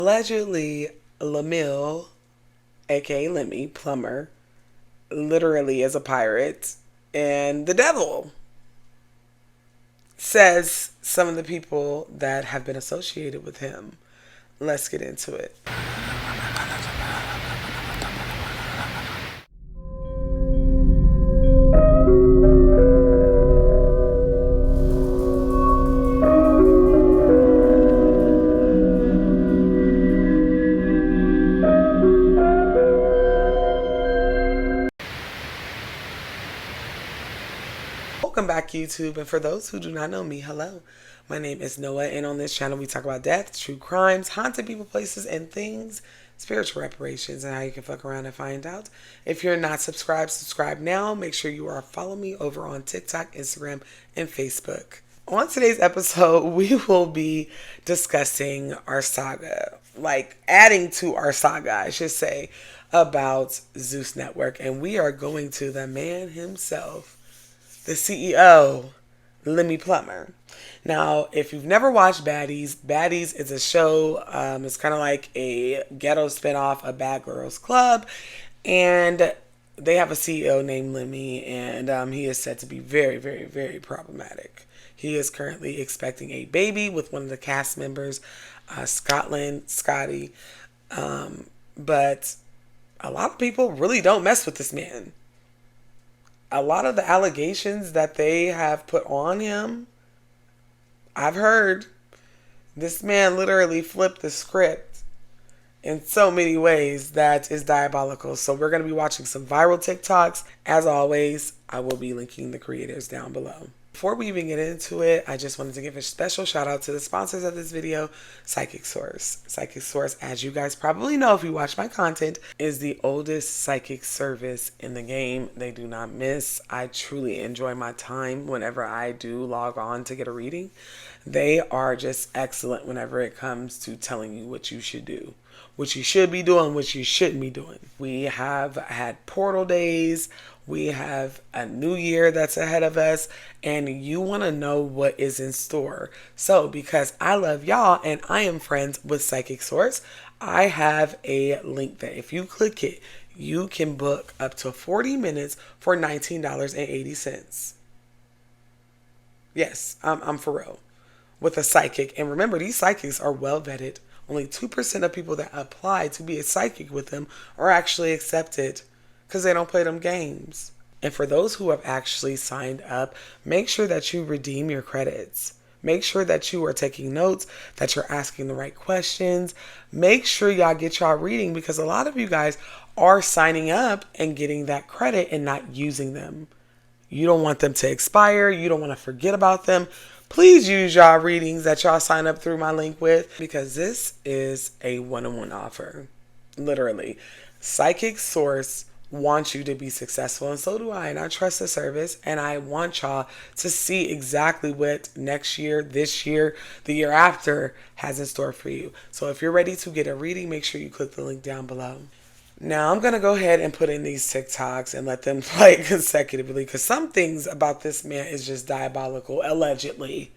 Allegedly, Lemmy, aka Lemmy, Plummer, literally is a pirate, and the devil says some of the people that have been associated with him. Let's get into it. Welcome back, YouTube, and for those who do not know me, hello. My name is Noah, and on this channel we talk about death, true crimes, haunted people, places, and things, spiritual reparations, and how you can fuck around and find out. If you're not subscribed, subscribe now. Make sure you are following me over on TikTok, Instagram, and Facebook. On today's episode, we will be discussing our saga, like adding to our saga, I should say, about Zeus Network, and we are going to the man himself, the CEO, Lemmy Plummer. Now, if you've never watched Baddies, Baddies is a show. It's kind of like a ghetto spinoff of Bad Girls Club, and they have a CEO named Lemmy, and he is said to be very, very, very problematic. He is currently expecting a baby with one of the cast members, Scotty. But a lot of people really don't mess with this man. A lot of the allegations that they have put on him, I've heard this man literally flipped the script in so many ways that is diabolical. So we're going to be watching some viral TikToks. As always, I will be linking the creators down below. Before we even get into it, I just wanted to give a special shout out to the sponsors of this video, Psychic Source. Psychic Source, as you guys probably know if you watch my content, is the oldest psychic service in the game. They do not miss. I truly enjoy my time whenever I do log on to get a reading. They are just excellent whenever it comes to telling you what you should do, what you should be doing, what you shouldn't be doing. We have had portal days. We have a new year that's ahead of us, and you want to know what is in store. So, because I love y'all and I am friends with Psychic Source, I have a link that if you click it, you can book up to 40 minutes for $19.80. Yes, I'm for real. With a psychic. And remember, these psychics are well vetted. Only 2% of people that apply to be a psychic with them are actually accepted because they don't play them games. And for those who have actually signed up, make sure that you redeem your credits. Make sure that you are taking notes, that you're asking the right questions. Make sure y'all get y'all reading because a lot of you guys are signing up and getting that credit and not using them. You don't want them to expire. You don't want to forget about them. Please use y'all readings that y'all sign up through my link with because this is a one-on-one offer. Literally. Psychic Source wants you to be successful, and so do I. And I trust the service, and I want y'all to see exactly what next year, this year, the year after has in store for you. So if you're ready to get a reading, make sure you click the link down below. Now I'm going to go ahead and put in these TikToks and let them play consecutively because some things about this man is just diabolical, allegedly.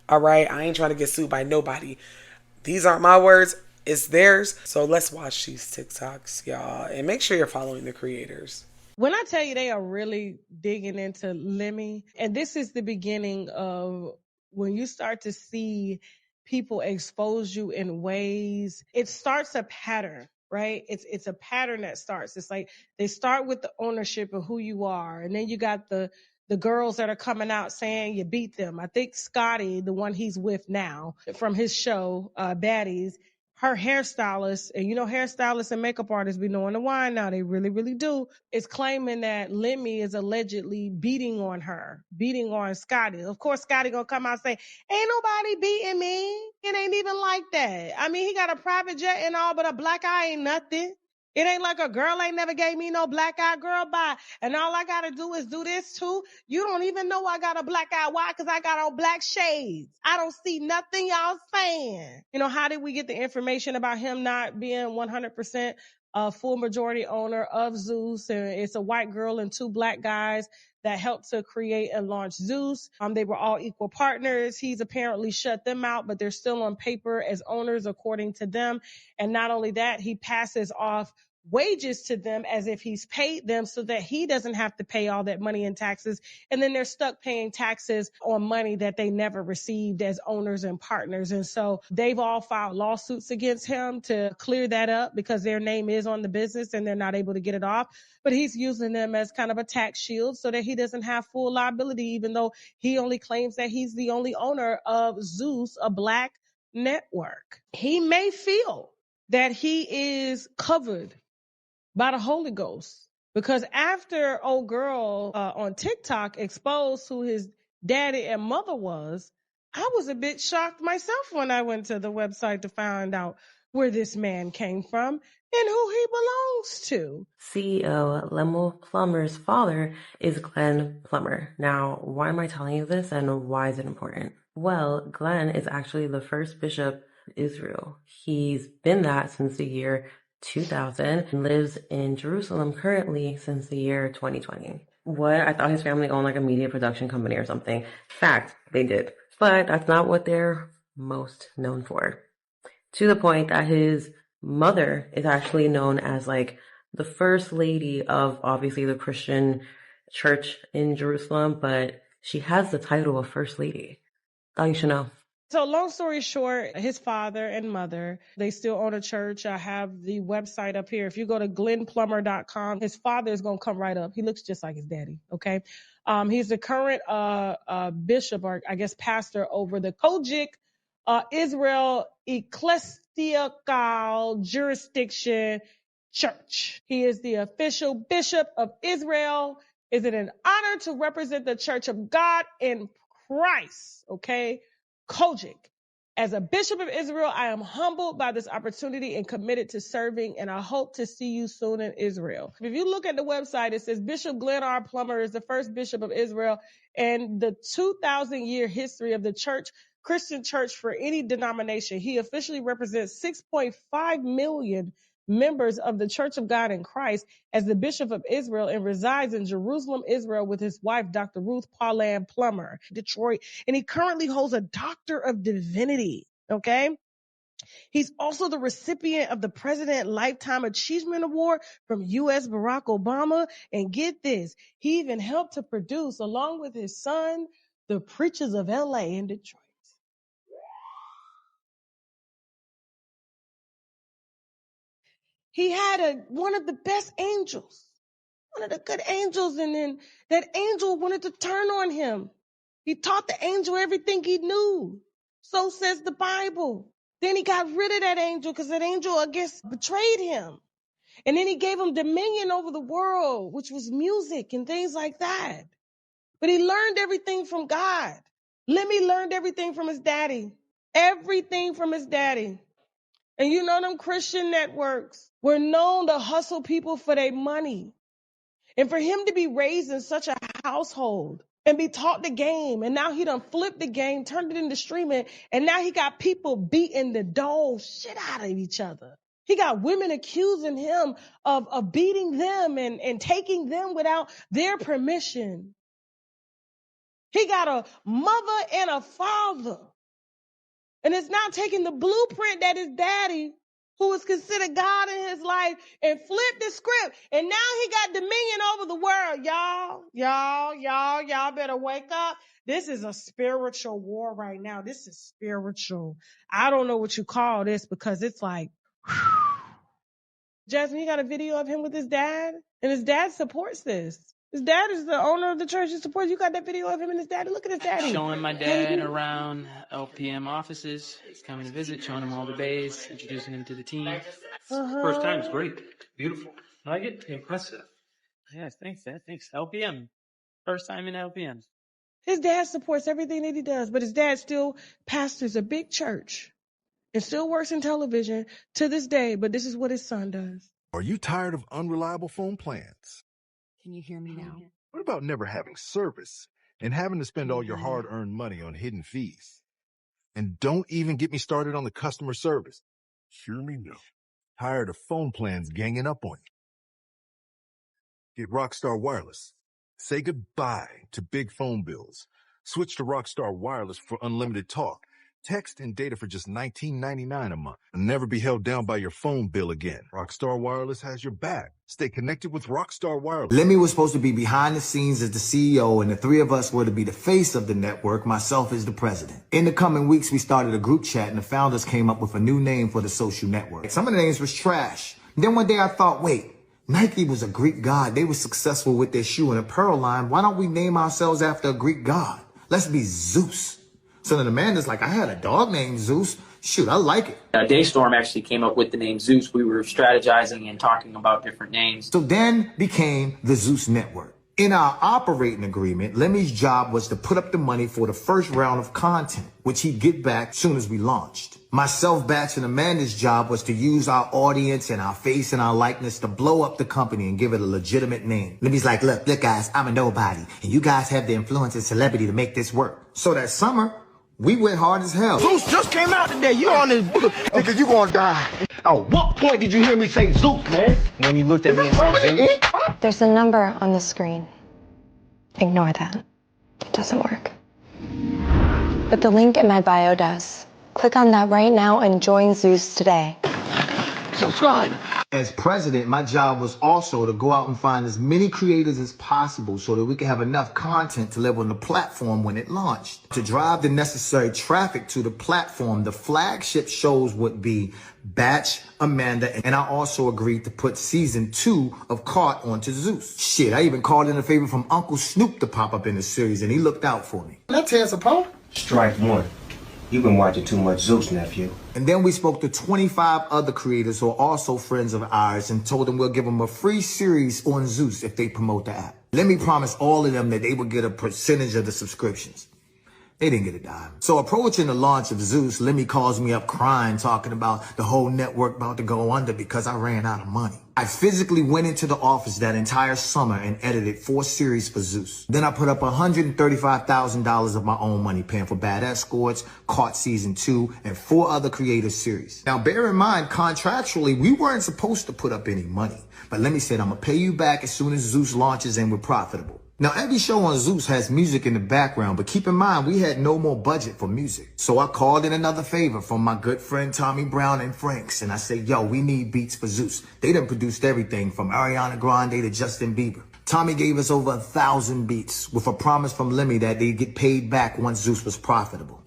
All right, I ain't trying to get sued by nobody. These aren't my words, it's theirs. So let's watch these TikToks, y'all, and make sure you're following the creators. When I tell you they are really digging into Lemmy, and this is the beginning of when you start to see people expose you in ways, it starts a pattern, right? It's a pattern that starts. It's like they start with the ownership of who you are, and then you got the girls that are coming out saying you beat them. I think Scotty, the one he's with now from his show, Baddies, her hairstylist, and you know, hairstylists and makeup artists be knowing the wine now. They really, really do. Is claiming that Lemmy is allegedly beating on her, beating on Scotty. Of course, Scotty gonna come out and say, ain't nobody beating me. It ain't even like that. I mean, he got a private jet and all, but a black eye ain't nothing. It ain't like a girl ain't never gave me no black eye, girl, bye. And all I gotta do is do this too. You don't even know I got a black eye. Why? Because I got on black shades. I don't see nothing y'all saying. You know, how did we get the information about him not being 100% a full majority owner of Zeus? And it's a white girl and two black guys. that helped to create and launch Zeus. They were all equal partners. He's apparently shut them out, but they're still on paper as owners according to them. And not only that, he passes off wages to them as if he's paid them so that he doesn't have to pay all that money in taxes. And then they're stuck paying taxes on money that they never received as owners and partners. And so they've all filed lawsuits against him to clear that up because their name is on the business and they're not able to get it off. But he's using them as kind of a tax shield so that he doesn't have full liability, even though he only claims that he's the only owner of Zeus, a black network. He may feel that he is covered by the Holy Ghost. Because after old girl on TikTok exposed who his daddy and mother was, I was a bit shocked myself when I went to the website to find out where this man came from and who he belongs to. CEO Lemmy Plummer's father is Glenn Plummer. Now, why am I telling you this and why is it important? Well, Glenn is actually the first bishop of Israel. He's been that since the year 2000 and lives in Jerusalem currently since the year 2020. What? I thought his family owned like a media production company or something. Fact, they did. But that's not what they're most known for. To the point that his mother is actually known as like the first lady of obviously the Christian church in Jerusalem, but she has the title of first lady. Thought you should know. So long story short, his father and mother, they still own a church. I have the website up here. If you go to glennplummer.com, his father is going to come right up. He looks just like his daddy. Okay. He's the current bishop, or I guess pastor, over the Kojic Israel Ecclesiastical Jurisdiction Church. He is the official bishop of Israel. Is it an honor to represent the Church of God in Christ? Okay. Kojic. As a bishop of Israel, I am humbled by this opportunity and committed to serving, and I hope to see you soon in Israel. If you look at the website, it says Bishop Glenn R. Plummer is the first bishop of Israel, and the 2,000-year history of the church, Christian church for any denomination. He officially represents 6.5 million members of the Church of God in Christ as the Bishop of Israel and resides in Jerusalem, Israel with his wife, Dr. Ruth Pauline Plummer, Detroit. And he currently holds a Doctor of Divinity. Okay. He's also the recipient of the President Lifetime Achievement Award from U.S. Barack Obama. And get this, he even helped to produce, along with his son, the Preachers of L.A. in Detroit. He had one of the best angels, one of the good angels, and then that angel wanted to turn on him. He taught the angel everything he knew. So says the Bible. Then he got rid of that angel because that angel, I guess, betrayed him. And then he gave him dominion over the world, which was music and things like that. But he learned everything from God. Lemmy learned everything from his daddy. Everything from his daddy. And you know them Christian networks were known to hustle people for their money. And for him to be raised in such a household and be taught the game, and now he done flipped the game, turned it into streaming, and now he got people beating the dog shit out of each other. He got women accusing him of beating them and taking them without their permission. He got a mother and a father. And it's now taking the blueprint that his daddy, who was considered God in his life, and flipped the script. And now he got dominion over the world. Y'all better wake up. This is a spiritual war right now. This is spiritual. I don't know what you call this because it's like, Jasmine, you got a video of him with his dad? And his dad supports this. His dad is the owner of the church. He supports. You got that video of him and his daddy? Look at his daddy. Showing my dad around LPM offices. He's coming to visit, showing him all the bays, introducing him to the team. First time is great. Beautiful. Like it? Impressive. Yeah, thanks, Dad. Thanks. LPM. First time in LPM. His dad supports everything that he does, but his dad still pastors a big church and still works in television to this day, but this is what his son does. Are you tired of unreliable phone plans? Can you hear me now? What about never having service and having to spend all your hard-earned money on hidden fees? And don't even get me started on the customer service. Hear me now. Tired of phone plans ganging up on you? Get Rockstar Wireless. Say goodbye to big phone bills. Switch to Rockstar Wireless for unlimited talk, text, and data for just $19.99 a month. And never be held down by your phone bill again. Rockstar Wireless has your back. Stay connected with Rockstar Wireless. Lemmy was supposed to be behind the scenes as the CEO, and the three of us were to be the face of the network, myself as the president. In the coming weeks, we started a group chat, and the founders came up with a new name for the social network. Some of the names was trash. And then one day I thought, wait, Nike was a Greek god. They were successful with their shoe and apparel line. Why don't we name ourselves after a Greek god? Let's be Zeus. So then Amanda's like, I had a dog named Zeus. Shoot, I like it. Daystorm actually came up with the name Zeus. We were strategizing and talking about different names. So then became the Zeus Network. In our operating agreement, Lemmy's job was to put up the money for the first round of content, which he'd get back soon as we launched. Myself, Batch, and Amanda's job was to use our audience and our face and our likeness to blow up the company and give it a legitimate name. Lemmy's like, look guys, I'm a nobody, and you guys have the influence and celebrity to make this work. So that summer, we went hard as hell. Zeus just came out today. You on this nigga, you gonna die. At what point did you hear me say Zeus, man? When you looked at me and said, there's a number on the screen. Ignore that. It doesn't work. But the link in my bio does. Click on that right now and join Zeus today. subscribe. As president, my job was also to go out and find as many creators as possible so that we could have enough content to live on the platform when it launched. To drive the necessary traffic to the platform, the flagship shows would be Batch, Amanda, and I also agreed to put season 2 of Caught onto Zeus. Shit, I even called in a favor from Uncle Snoop to pop up in the series, and he looked out for me. Let's tear us apart. Strike one. You've been watching too much Zeus, nephew. And then we spoke to 25 other creators who are also friends of ours and told them we'll give them a free series on Zeus if they promote the app. Lemmy promised all of them that they would get a percentage of the subscriptions. They didn't get a dime. So approaching the launch of Zeus, Lemmy calls me up crying, talking about the whole network about to go under because I ran out of money. I physically went into the office that entire summer and edited 4 series for Zeus. Then I put up $135,000 of my own money, paying for Bad Escorts, Caught Season 2, and 4 other creative series. Now, bear in mind, contractually, we weren't supposed to put up any money. But Lemmy said, I'm going to pay you back as soon as Zeus launches and we're profitable. Now, every show on Zeus has music in the background, but keep in mind, we had no more budget for music. So I called in another favor from my good friend Tommy Brown and Franks, and I said, yo, we need beats for Zeus. They done produced everything from Ariana Grande to Justin Bieber. Tommy gave us over 1,000 beats with a promise from Lemmy that they'd get paid back once Zeus was profitable.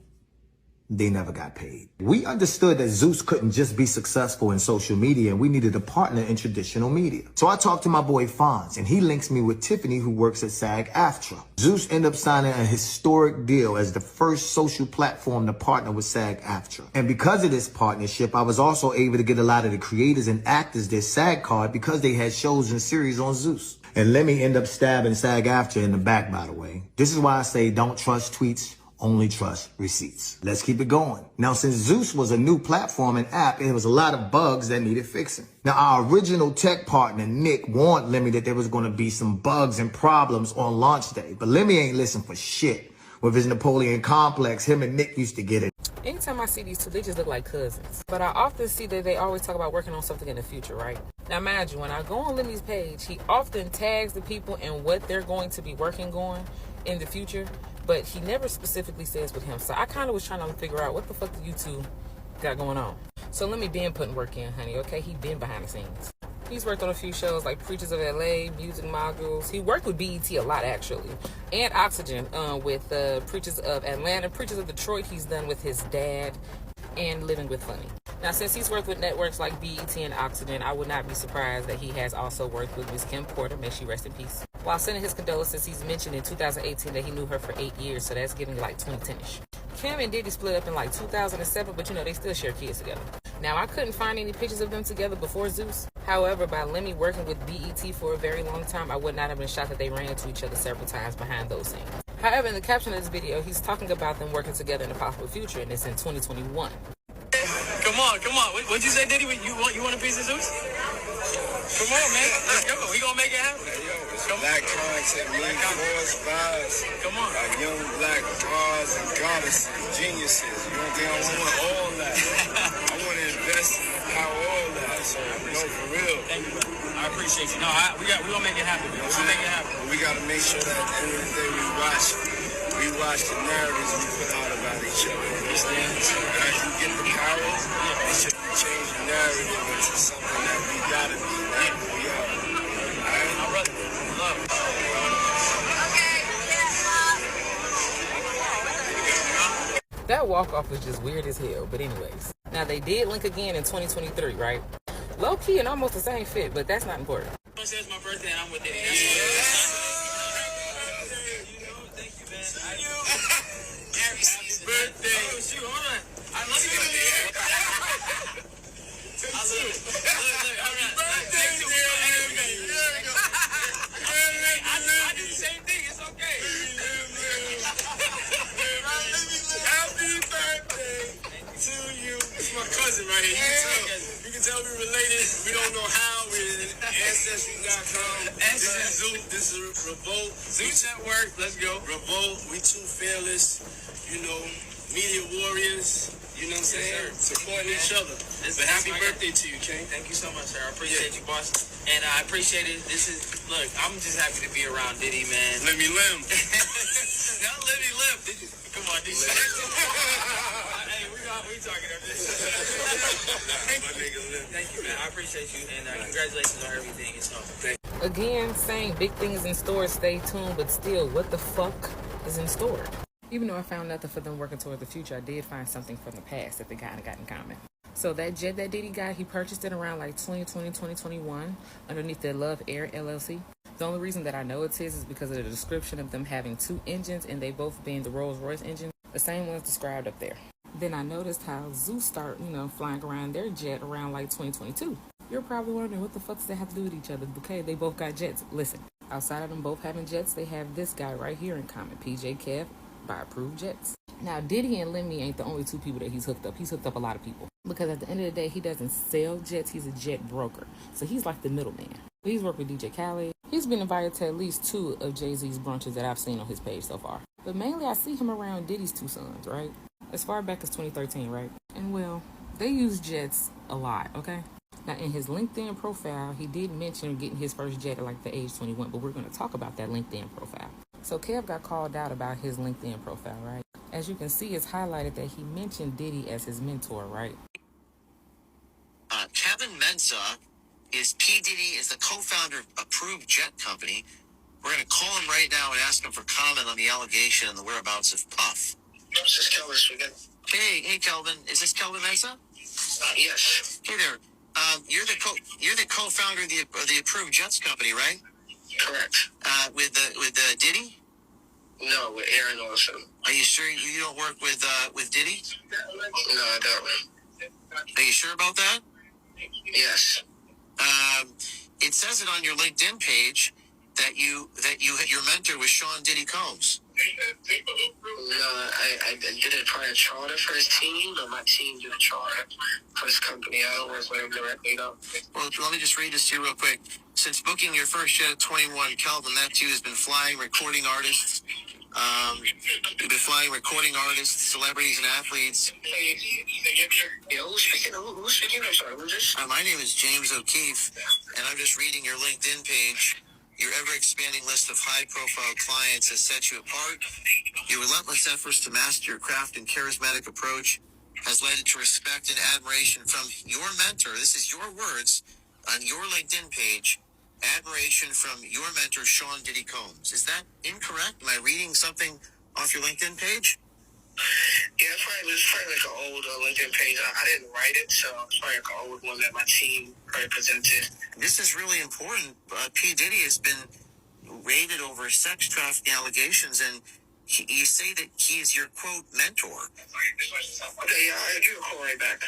They never got paid. We understood that Zeus couldn't just be successful in social media, and we needed a partner in traditional media. So I talked to my boy Fonz, and he links me with Tiffany, who works at SAG-AFTRA. Zeus ended up signing a historic deal as the first social platform to partner with SAG-AFTRA. And because of this partnership, I was also able to get a lot of the creators and actors their SAG card because they had shows and series on Zeus. And let me end up stabbing SAG-AFTRA in the back, by the way. This is why I say don't trust tweets. Only trust receipts. Let's keep it going. Now, since Zeus was a new platform and app, there was a lot of bugs that needed fixing. Now, our original tech partner, Nick, warned Lemmy that there was going to be some bugs and problems on launch day. But Lemmy ain't listen for shit. With his Napoleon complex, him and Nick used to get it. Anytime I see these two, they just look like cousins. But I often see that they always talk about working on something in the future, right? Now, mind you, when I go on Lemmy's page, he often tags the people and what they're going to be working on in the future. But he never specifically says with him. So I kind of was trying to figure out what the fuck do you two got going on. So Lemmy been putting work in, honey, okay? He been behind the scenes. He's worked on a few shows like Preachers of LA, Music Moguls. He worked with BET a lot, actually. And Oxygen with Preachers of Atlanta. Preachers of Detroit, he's done with his dad. And Living with Funny. Now, since he's worked with networks like BET and Oxygen, I would not be surprised that he has also worked with Miss Kim Porter. May she rest in peace. While sending his condolences, he's mentioned in 2018 that he knew her for 8 years, so that's giving like 2010-ish. Kim and Diddy split up in like 2007, but you know, they still share kids together. Now, I couldn't find any pictures of them together before Zeus. However, by Lemmy working with BET for a very long time, I would not have been shocked that they ran into each other several times behind those scenes. However, in the caption of this video, he's talking about them working together in a possible future, and it's in 2021. Come on. What'd you say, Diddy? You want a piece of Zeus? Come on, man. Let's go. We gonna make it happen. Hey, yo, it's black content, mean force vibes. Come on. Like young black gods and goddesses, geniuses. You know what I'm saying? I want all that. I want to invest in how all that. sir. No, for real. Thank you. I appreciate you. No, we gonna make it happen. We're gonna make it happen. We gotta make sure that at the end of the day we watch the narratives we put out about each other. You understand? As you get the power, it should change the narrative into something that we gotta be. Right? We are. Alright? My brother. Love. That walk-off was just weird as hell. But anyways. Now, they did link again in 2023, right? Low-key and almost the same fit, but that's not important. It's my birthday and I'm with it. Happy birthday. Oh, shoot, hold on. I love you. I love it. Look, all right. Happy birthday. I do the same thing. It's okay. Happy birthday to you. It's my cousin right here. You can tell we related. We don't know how. We're Ancestry.com. This is Zoot. This is Revolt. Zoot Network. Let's go. Revolt. We too fearless. You know, media warriors. You know what I'm saying? Supporting each other. But happy birthday to you, King. Thank you so much, sir. I appreciate you, boss. And I appreciate it. Look, I'm just happy to be around Diddy, man. Lemmy Lim. Not Lemmy Lim. Come on, Diddy. Hey, we talking up this. Thank you, man. I appreciate you. And congratulations on everything. It's awesome. Again, saying big things in store, stay tuned, but still, what the fuck is in store? Even though I found nothing for them working toward the future, I did find something from the past that they kind of got in common. So that jet that Diddy got, he purchased it around like 2020, 2021 underneath the Love Air LLC. The only reason that I know it's his is because of the description of them having two engines and they both being the Rolls-Royce engine, the same ones described up there. Then I noticed how Zeus start, flying around their jet around like 2022. You're probably wondering what the fuck does that have to do with each other? Okay, they both got jets. Listen, outside of them both having jets, they have this guy right here in common, PJ Kev, by approved jets. Now, Diddy and Lemmy ain't the only two people that he's hooked up. He's hooked up a lot of people. Because at the end of the day, he doesn't sell jets. He's a jet broker. So he's like the middleman. He's worked with DJ Khaled. He's been invited to at least 2 of Jay-Z's brunches that I've seen on his page so far. But mainly I see him around Diddy's 2 sons, right? As far back as 2013, right? And well, they use jets a lot, okay? Now, in his LinkedIn profile, he did mention getting his first jet at like the age 21, but we're going to talk about that LinkedIn profile. So Kev got called out about his LinkedIn profile, right? As you can see, it's highlighted that he mentioned Diddy as his mentor, right? Kevin Mensah is P. Diddy is the co-founder of Approved Jet Company. We're going to call him right now and ask him for comment on the allegation and the whereabouts of Puff. This is Kelvin speaking. Hey, Kelvin. Is this Kelvin Mensah? Yes. Hey there. You're the co-founder of the Approved Jets Company, right? Correct. With Diddy? No, with Aaron Olson. Are you sure you don't work with Diddy? No, I don't. Are you sure about that? Yes. It says it on your LinkedIn page that your mentor was Sean Diddy Combs. No, I did a private charter for his team, but my team did a charter for his company. I don't work with him directly, though. Well, let me just read this to you real quick. Since booking your first jet at 21, Kelvin, that too has been flying recording artists. You've been flying recording artists, celebrities, and athletes. Yeah, who's speaking? Who's speaking? I'm sorry, who's this? My name is James O'Keefe, and I'm just reading your LinkedIn page. Your ever-expanding list of high-profile clients has set you apart. Your relentless efforts to master your craft and charismatic approach has led to respect and admiration from your mentor. This is your words on your LinkedIn page. Admiration from your mentor, Sean Diddy Combs. Is that incorrect? Am I reading something off your LinkedIn page? Yeah, it's probably like an old LinkedIn page. I didn't write it, so it's probably like an old one that my team presented. This is really important. P. Diddy has been raided over sex trafficking allegations, and you say that he is your, quote, mentor. Okay, yeah, you can call right back.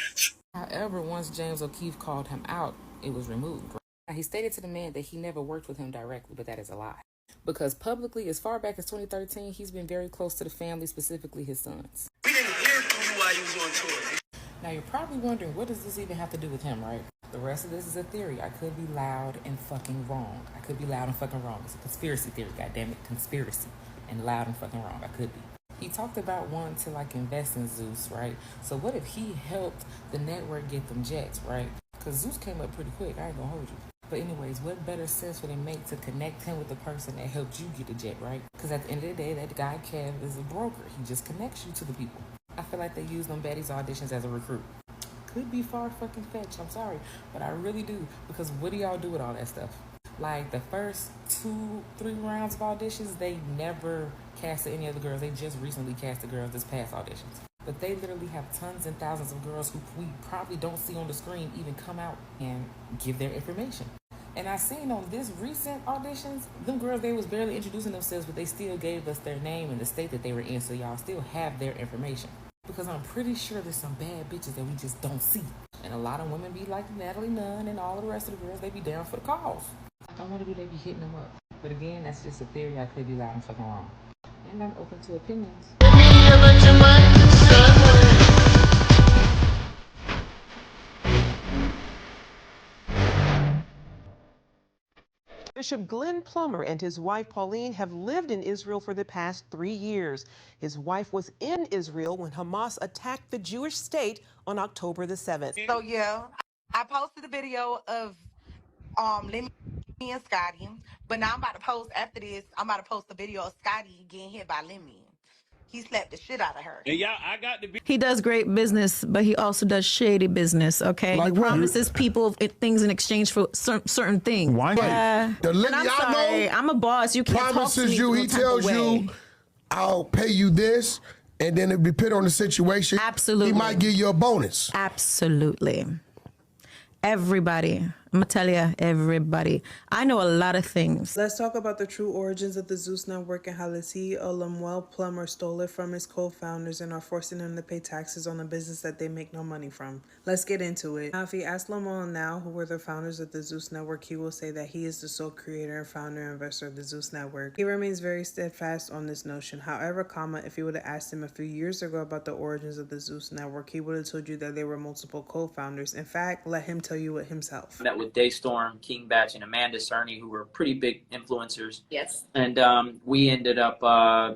However, once James O'Keefe called him out, it was removed. Now, he stated to the man that he never worked with him directly, but that is a lie. Because publicly, as far back as 2013, he's been very close to the family, specifically his sons. We didn't hear from you while you was on tour. Now, you're probably wondering, what does this even have to do with him, right? The rest of this is a theory. I could be loud and fucking wrong. It's a conspiracy theory, goddammit. Conspiracy. And loud and fucking wrong. I could be. He talked about wanting to, invest in Zeus, right? So what if he helped the network get them jets, right? Because Zeus came up pretty quick, I ain't gonna hold you. But anyways, what better sense would it make to connect him with the person that helped you get a jet, right? Because at the end of the day, that guy Kev is a broker. He just connects you to the people. I feel like they use them baddies auditions as a recruit. Could be far fucking fetched, I'm sorry. But I really do. Because what do y'all do with all that stuff? Like the first 2-3 rounds of auditions, they never casted any other girls. They just recently casted girls this past auditions. But they literally have tons and thousands of girls who we probably don't see on the screen even come out and give their information. And I seen on this recent auditions, them girls, they was barely introducing themselves, but they still gave us their name and the state that they were in, so y'all still have their information. Because I'm pretty sure there's some bad bitches that we just don't see. And a lot of women be like Natalie Nunn and all the rest of the girls, they be down for the cause. I wonder do they be hitting them up. But again, that's just a theory. I could be loud and fucking wrong. And I'm open to opinions. Bishop Glenn Plummer and his wife Pauline have lived in Israel for the past 3 years. His wife was in Israel when Hamas attacked the Jewish state on October the 7th. So yeah, I posted a video of Lemmy and Scotty, but now I'm about to post after this. I'm about to post a video of Scotty getting hit by Lemmy. He slapped the shit out of her. And y'all, I got to be. He does great business, but he also does shady business, okay? Like he what? promises people things in exchange for certain things. Why? Yeah. The And Lemmy I'm I sorry, know I'm a boss. You can't talk to promises me you, no he type tells of way. you, I'll pay you this, and then it depend on the situation. Absolutely. He might give you a bonus. Absolutely. Everybody. I'm gonna tell you, everybody. I know a lot of things. Let's talk about the true origins of the Zeus Network and how the CEO Lemuel Plummer stole it from his co-founders and are forcing them to pay taxes on a business that they make no money from. Let's get into it. Now, if you ask Lemuel now who were the founders of the Zeus Network, he will say that he is the sole creator and founder and investor of the Zeus Network. He remains very steadfast on this notion. However, if you would have asked him a few years ago about the origins of the Zeus Network, he would have told you that there were multiple co-founders. In fact, let him tell you it himself. Met with Daystorm, King Batch, and Amanda Cerny, who were pretty big influencers. Yes. And we ended up, I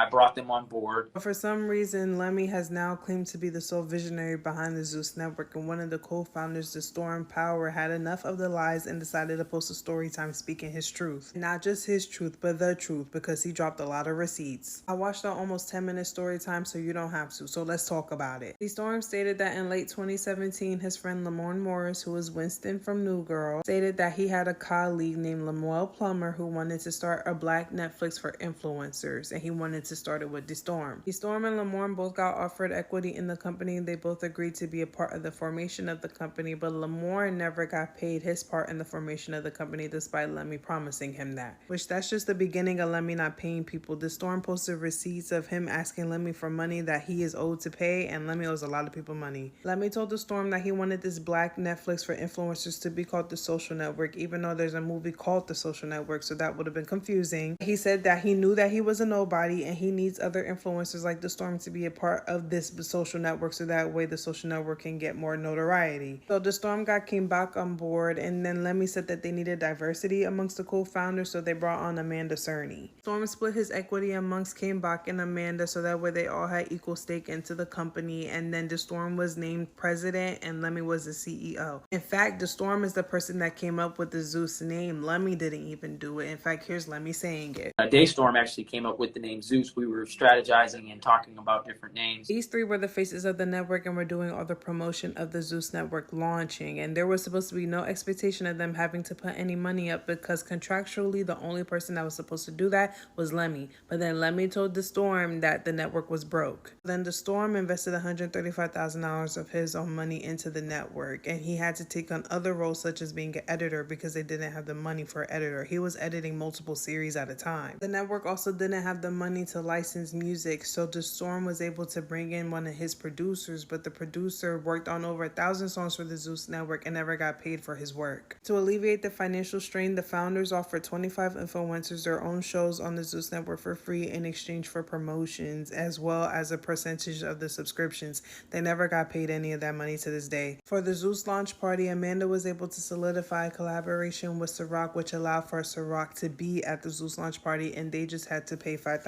brought them on board. But for some reason, Lemmy has now claimed to be the sole visionary behind the Zeus Network, and one of the co-founders, the Storm Power, had enough of the lies and decided to post a story time speaking his truth. Not just his truth, but the truth, because he dropped a lot of receipts. I watched the almost 10-minute story time, so you don't have to, so let's talk about it. The Storm stated that in late 2017, his friend Lamorne Morris, who was Winston from New Girl, stated that he had a colleague named Lemuel Plummer who wanted to start a black Netflix for influencers, and he wanted to start it with DeStorm. DeStorm and Lamorne both got offered equity in the company. They both agreed to be a part of the formation of the company, but Lamorne never got paid his part in the formation of the company despite Lemmy promising him that. Which that's just the beginning of Lemmy not paying people. DeStorm posted receipts of him asking Lemmy for money that he is owed to pay, and Lemmy owes a lot of people money. Lemmy told DeStorm that he wanted this black Netflix for influencers to be called The Social Network, even though there's a movie called The Social Network, so that would have been confusing. He said that he knew that he was a nobody and he needs other influencers like The Storm to be a part of this social network, so that way the social network can get more notoriety. So The Storm came back on board, and then Lemmy said that they needed diversity amongst the co-founders, so they brought on Amanda Cerny. Storm split his equity amongst Bach and Amanda, so that way they all had equal stake into the company, and then The Storm was named president and Lemmy was the CEO. In fact, The Storm is the person that came up with the Zeus name. Lemmy didn't even do it. In fact, here's Lemmy saying it. Daystorm actually came up with the name Zeus. We were strategizing and talking about different names. These three were the faces of the network and were doing all the promotion of the Zeus Network launching, and there was supposed to be no expectation of them having to put any money up because contractually the only person that was supposed to do that was Lemmy. But then Lemmy told The Storm that the network was broke. Then The Storm invested $135,000 of his own money into the network, and he had to take on other roles such as being an editor because they didn't have the money for an editor. He was editing multiple series at a time. The network also didn't have the money to license music, so The Storm was able to bring in one of his producers, but the producer worked on over 1,000 songs for the Zeus Network and never got paid for his work. To alleviate the financial strain, the founders offered 25 influencers their own shows on the Zeus Network for free in exchange for promotions, as well as a percentage of the subscriptions. They never got paid any of that money to this day. For the Zeus launch party, Amanda was was able to solidify a collaboration with Ciroc, which allowed for Ciroc to be at the Zeus launch party, and they just had to pay $5,000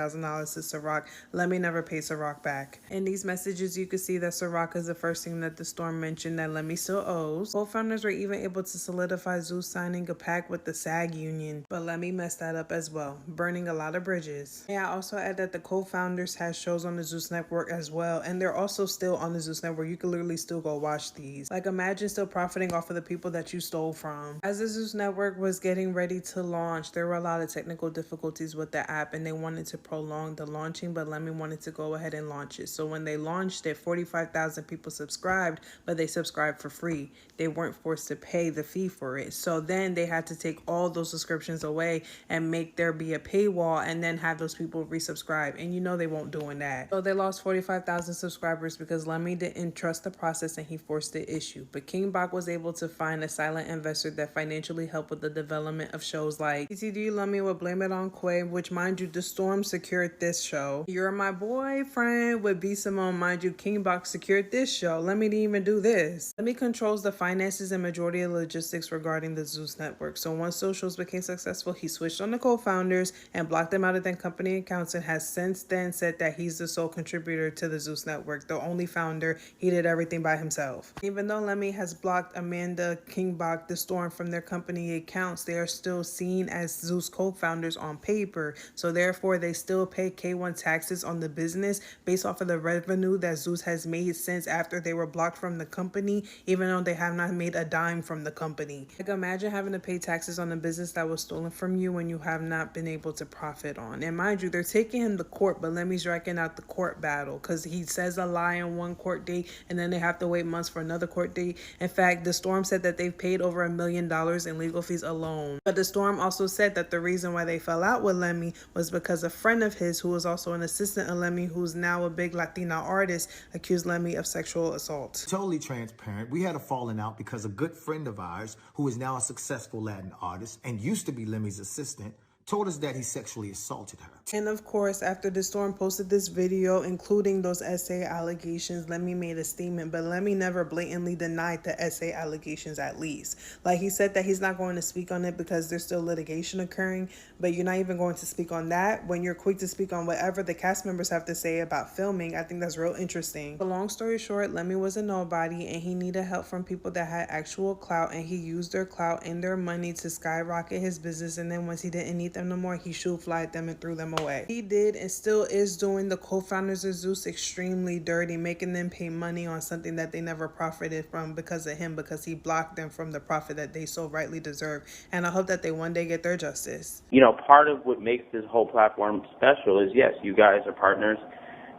to Ciroc. Lemmy never paid Ciroc back. In these messages, you could see that Ciroc is the first thing that the storm mentioned that Lemmy still owes. Co-founders were even able to solidify Zeus signing a pact with the SAG union, but Lemmy messed that up as well, burning a lot of bridges. May I also add that the co-founders had shows on the Zeus network as well, and they're also still on the Zeus network. You can literally still go watch these. Like, imagine still profiting off of the people that you stole from. As the Zeus network was getting ready to launch, there were a lot of technical difficulties with the app, and they wanted to prolong the launching, but Lemmy wanted to go ahead and launch it. So when they launched it, 45,000 people subscribed, but they subscribed for free. They weren't forced to pay the fee for it. So then they had to take all those subscriptions away and make there be a paywall and then have those people resubscribe. And you know they won't doing that. So they lost 45,000 subscribers because Lemmy didn't trust the process and he forced the issue. But King Bach was able to find a silent investor that financially helped with the development of shows like TTD. Lemmy would blame it on Quay, which, mind you, the storm secured this show. You're My Boyfriend with B. Simone, mind you, King Bach secured this show. Lemmy didn't even do this. Lemmy controls the finances and majority of logistics regarding the Zeus network. So once those shows became successful, he switched on the co-founders and blocked them out of their company accounts, and has since then said that he's the sole contributor to the Zeus network, the only founder. He did everything by himself. Even though Lemmy has blocked Amanda, King Bach, the Storm from their company accounts, they are still seen as Zeus co-founders on paper. So therefore, they still pay K1 taxes on the business based off of the revenue that Zeus has made since after they were blocked from the company, even though they have not made a dime from the company. Like, imagine having to pay taxes on a business that was stolen from you when you have not been able to profit on. And mind you, they're taking him to court, but Lemmy's dragging out the court battle because he says a lie on one court date and then they have to wait months for another court date. In fact, the Storm said that they've paid over $1 million in legal fees alone. But the Storm also said that the reason why they fell out with Lemmy was because a friend of his, who was also an assistant of Lemmy, who's now a big Latina artist, accused Lemmy of sexual assault. Totally transparent. We had a falling out because a good friend of ours, who is now a successful Latin artist and used to be Lemmy's assistant, told us that he sexually assaulted her. And of course, after the Storm posted this video, including those essay allegations, Lemmy made a statement, but Lemmy never blatantly denied the essay allegations, at least. Like, he said that he's not going to speak on it because there's still litigation occurring, but you're not even going to speak on that when you're quick to speak on whatever the cast members have to say about filming. I think that's real interesting. But long story short, Lemmy was a nobody and he needed help from people that had actual clout, and he used their clout and their money to skyrocket his business, and then once he didn't need them no more, he shoe-flied them and threw them away. He did and still is doing the co-founders of Zeus extremely dirty, making them pay money on something that they never profited from because of him, because he blocked them from the profit that they so rightly deserve. And I hope that they one day get their justice. You know, part of what makes this whole platform special is, yes, you guys are partners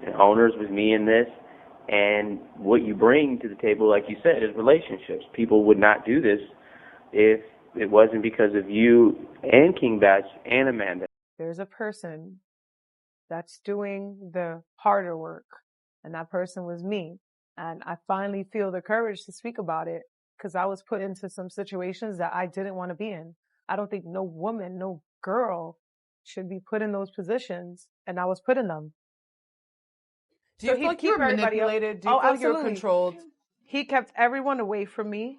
and owners with me in this, and what you bring to the table, like you said, is relationships. People would not do this if it wasn't because of you and King Batch and Amanda. There's a person that's doing the harder work, and that person was me. And I finally feel the courage to speak about it because I was put into some situations that I didn't want to be in. I don't think no woman, no girl should be put in those positions, and I was put in them. Do you feel like you were manipulated? Do you feel like you were controlled? He kept everyone away from me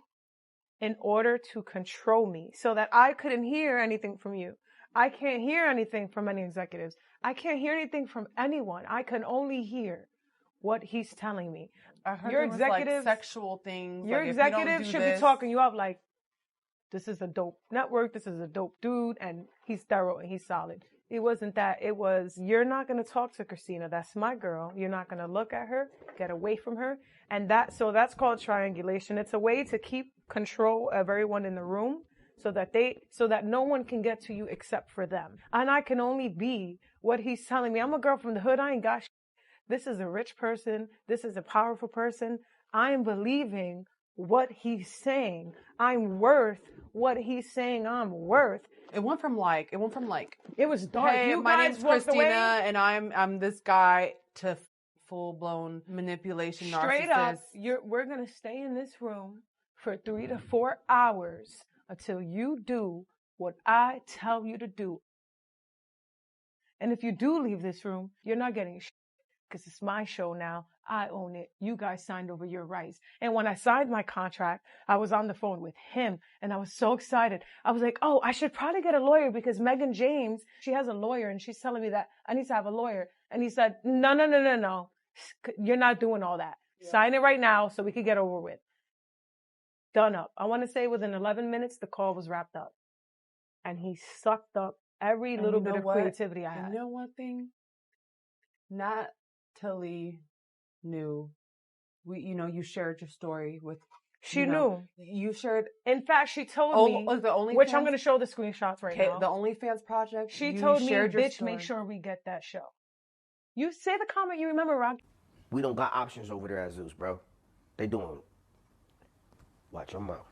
in order to control me so that I couldn't hear anything from you. I can't hear anything from any executives. I can't hear anything from anyone. I can only hear what he's telling me. I heard Your there was, like, executives, sexual things. Your like, if you don't executives do should this, be talking you up like, this is a dope network, this is a dope dude, and he's thorough and he's solid. It wasn't that. It was, you're not going to talk to Christina. That's my girl. You're not going to look at her, get away from her. And that's called triangulation. It's a way to keep control of everyone in the room so that no one can get to you except for them. And I can only be what he's telling me. I'm a girl from the hood. I ain't got shit. This is a rich person. This is a powerful person. I am believing what he's saying. I'm worth what he's saying I'm worth. It went from like it was dark. Hey, You my guys name's walked Christina, away. and I'm this guy, to full blown manipulation, Straight narcissist. up, we're gonna stay in this room for 3 to 4 hours until you do what I tell you to do. And if you do leave this room, you're not getting shit because it's my show now. I own it. You guys signed over your rights. And when I signed my contract, I was on the phone with him and I was so excited. I was like, oh, I should probably get a lawyer because Megan James, she has a lawyer and she's telling me that I need to have a lawyer. And he said, no. You're not doing all that. Yeah. Sign it right now so we can get over with. Done up. I want to say within 11 minutes, the call was wrapped up. And he sucked up every little bit of creativity I had. You know one thing? Natalie knew. You shared your story with. She knew. You shared. In fact, she told me. The OnlyFans, which I'm going to show the screenshots right now. The OnlyFans project. She told me, bitch, make sure we get that show. You say the comment you remember, Rock. We don't got options over there at Zeus, bro. They doing. Watch your mouth.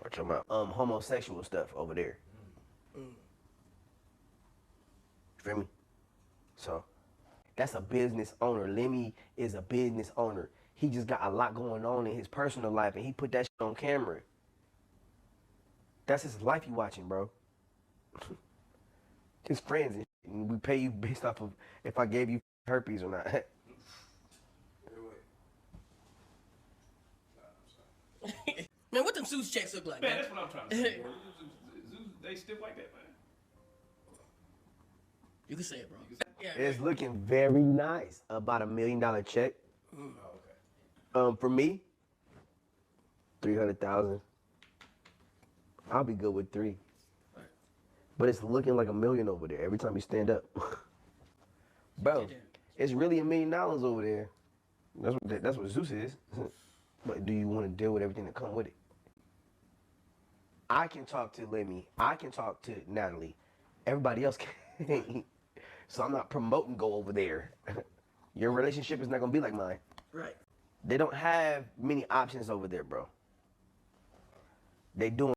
Watch your mouth. Homosexual stuff over there. You feel me? So, that's a business owner. Lemmy is a business owner. He just got a lot going on in his personal life, and he put that shit on camera. That's his life you watching, bro. His friends and shit, and we pay you based off of if I gave you herpes or not. Man, what them Zeus checks look like, man? That's what I'm trying to say. Zeus, they stiff like that, man. You can say it, bro. Yeah, it's looking very nice. About $1 million check. Oh, okay. For me, 300,000. I'll be good with 3. Right. But it's looking like $1 million over there every time you stand up. Bro, it's really $1 million over there. That's what Zeus is. But do you want to deal with everything that comes with it? I can talk to Lemmy. I can talk to Natalie. Everybody else can't. So I'm not promoting go over there. Your relationship is not going to be like mine. Right. They don't have many options over there, bro. They doing.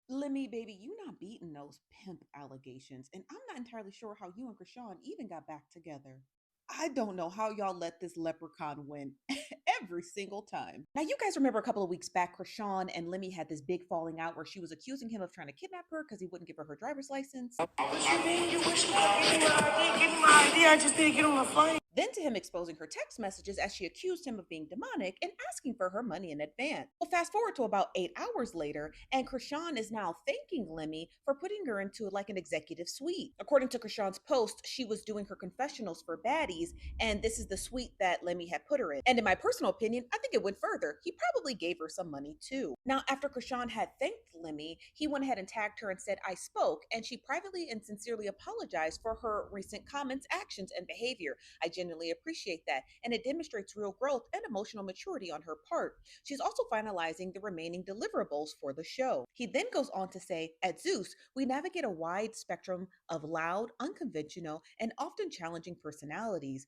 Lemmy, baby, you not beating those pimp allegations, and I'm not entirely sure how you and Krishan even got back together. I don't know how y'all let this leprechaun win every single time. Now, you guys remember a couple of weeks back, Krishan and Lemmy had this big falling out where she was accusing him of trying to kidnap her because he wouldn't give her her driver's license. Then to him exposing her text messages as she accused him of being demonic and asking for her money in advance. Well, fast forward to about 8 hours later, and Krishan is now thanking Lemmy for putting her into like an executive suite. According to Krishan's post, she was doing her confessionals for baddies, and this is the suite that Lemmy had put her in. And in my personal opinion, I think it went further. He probably gave her some money too. Now, after Krishan had thanked Lemmy, he went ahead and tagged her and said, "I spoke," and she privately and sincerely apologized for her recent comments, actions, and behavior. I genuinely appreciate that, and it demonstrates real growth and emotional maturity on her part. She's also finalizing the remaining deliverables for the show. He then goes on to say, "At Zeus, we navigate a wide spectrum of loud, unconventional, and often challenging personalities.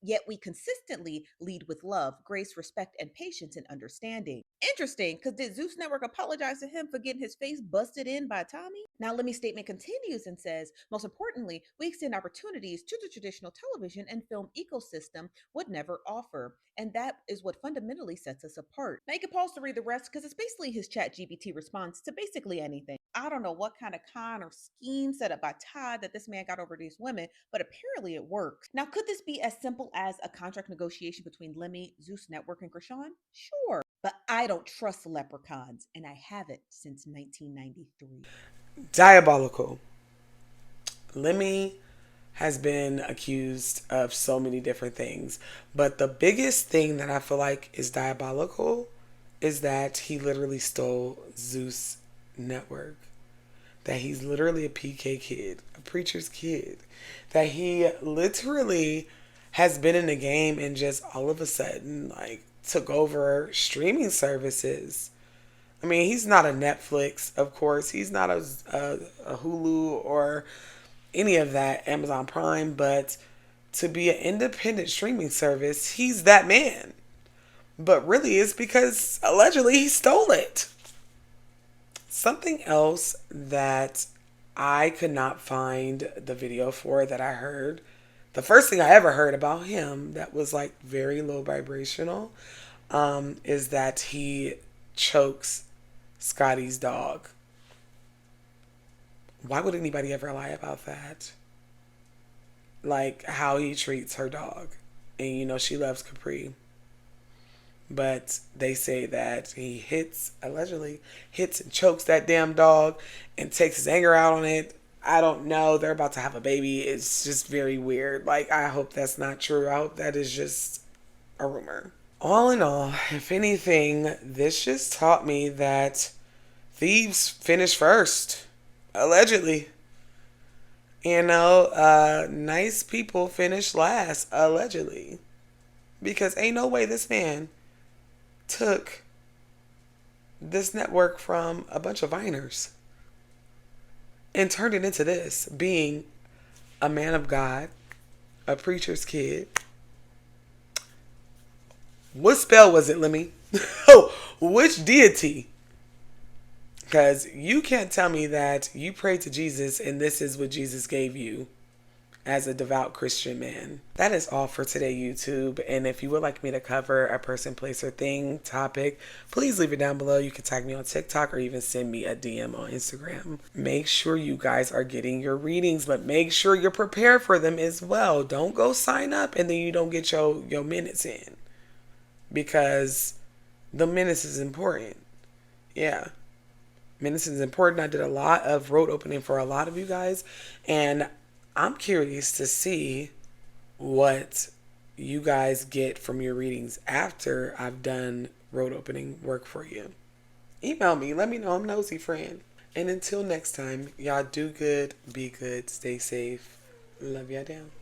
Yet we consistently lead with love, grace, respect, and patience and understanding." Interesting, because did Zeus Network apologize to him for getting his face busted in by Tommy? Now, Lemmy's statement continues and says, "Most importantly, we extend opportunities to the traditional television and film ecosystem would never offer. And that is what fundamentally sets us apart." Now, you can pause to read the rest because it's basically his ChatGPT response to basically anything. I don't know what kind of con or scheme set up by Todd that this man got over these women, but apparently it works. Now, could this be as simple as a contract negotiation between Lemmy, Zeus Network, and Krishan? Sure. But I don't trust leprechauns, and I haven't since 1993. Diabolical. Lemmy has been accused of so many different things, but the biggest thing that I feel like is diabolical is that he literally stole Zeus Network. That he's literally a PK kid, a preacher's kid. That he literally has been in the game and just all of a sudden like took over streaming services. I mean, he's not a Netflix, of course. He's not a Hulu or any of that, Amazon Prime, but to be an independent streaming service, he's that man. But really, it's because allegedly he stole it. Something else that I could not find the video for that I heard The first thing I ever heard about him that was like very low vibrational is that he chokes Scotty's dog. Why would anybody ever lie about that? Like how he treats her dog. And you know, she loves Capri. But they say that he allegedly hits and chokes that damn dog and takes his anger out on it. I don't know. They're about to have a baby. It's just very weird. Like, I hope that's not true. I hope that is just a rumor. All in all, if anything, this just taught me that thieves finish first. Allegedly. You know, nice people finish last. Allegedly. Because ain't no way this man took this network from a bunch of Viners and turned it into this, being a man of God, a preacher's kid. What spell was it, Lemmy? Oh, which deity? Because you can't tell me that you prayed to Jesus and this is what Jesus gave you as a devout Christian man. That is all for today, YouTube. And if you would like me to cover a person, place, or thing topic, please leave it down below. You can tag me on TikTok or even send me a DM on Instagram. Make sure you guys are getting your readings, but make sure you're prepared for them as well. Don't go sign up and then you don't get your minutes in. Because the minutes is important. Yeah. Minutes is important. I did a lot of road opening for a lot of you guys. And I'm curious to see what you guys get from your readings after I've done road opening work for you. Email me. Let me know. I'm nosy, friend. And until next time, y'all do good, be good, stay safe. Love y'all down.